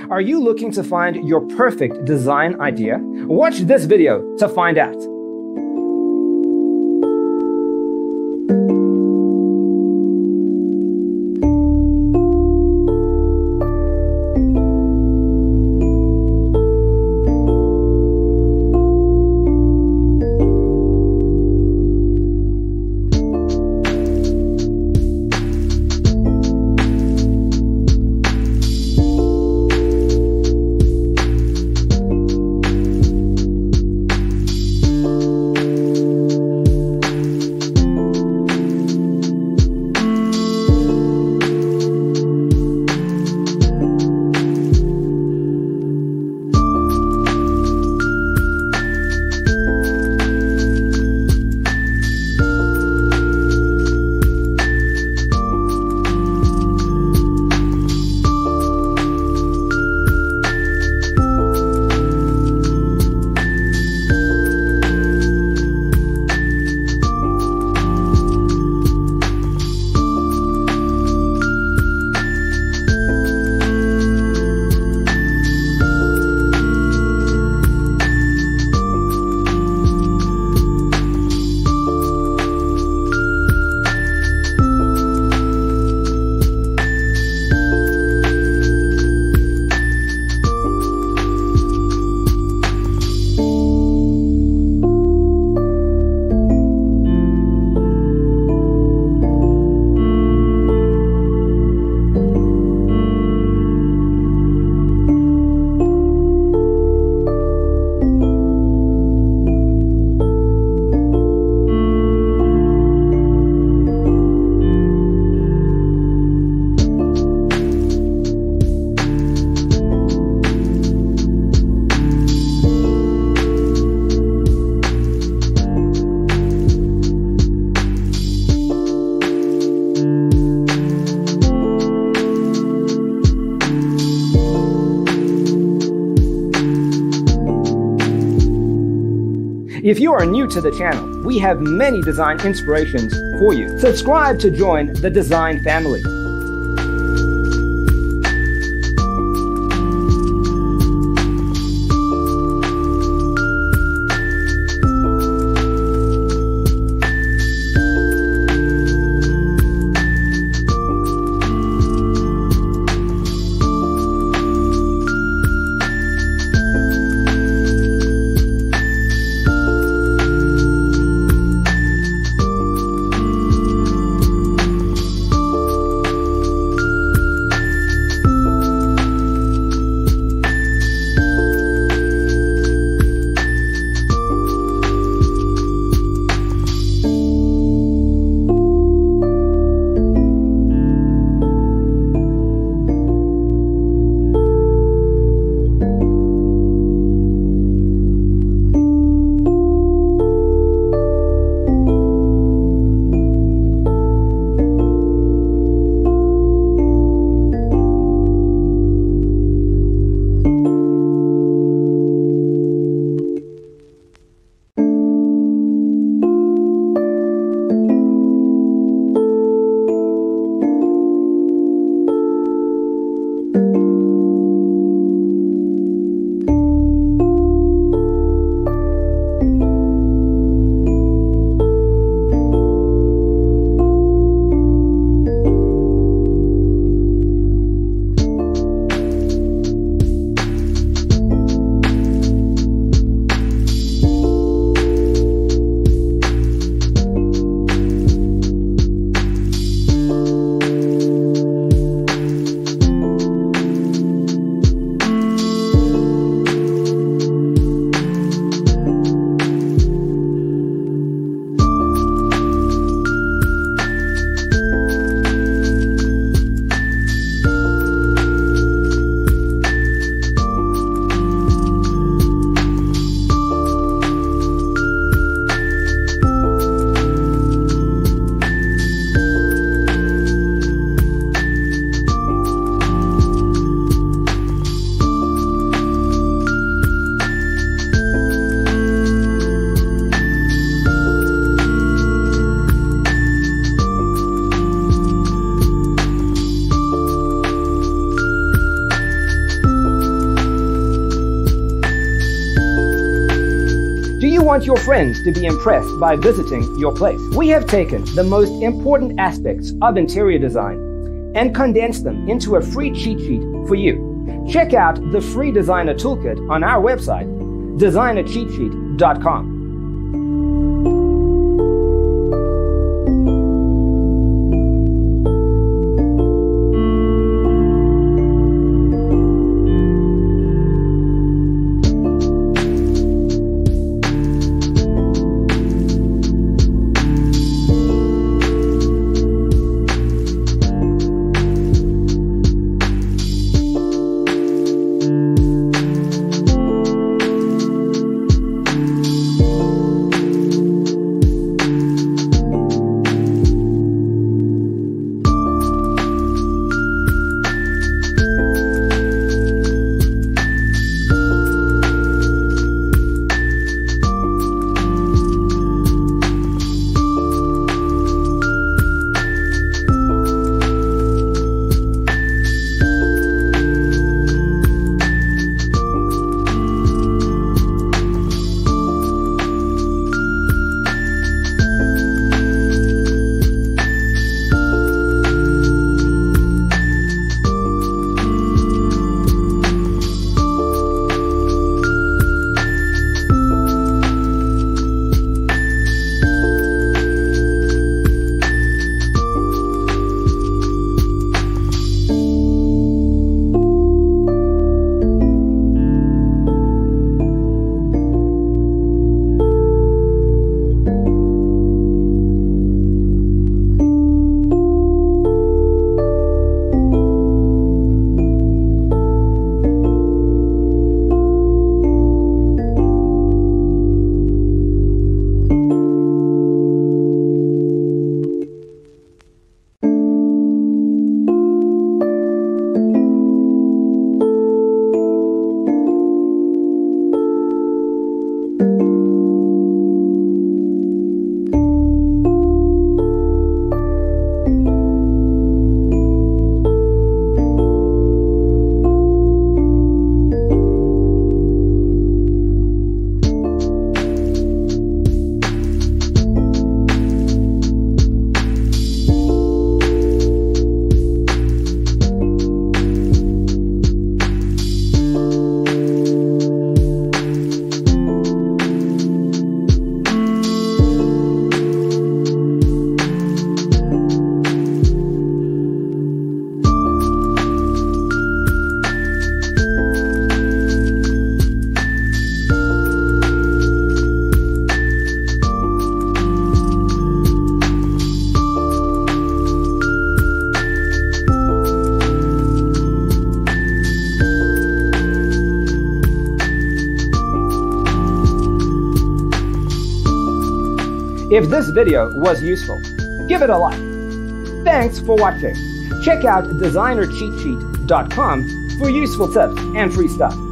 Are you looking to find your perfect design idea? Watch this video to find out. If you are new to the channel, we have many design inspirations for you. Subscribe to join the design family. want your friends to be impressed by visiting your place. We have taken the most important aspects of interior design and condensed them into a free cheat sheet for you. Check out the free designer toolkit on our website, designercheatsheet.com. If this video was useful, give it a like. Thanks for watching. Check out designercheatsheet.com for useful tips and free stuff.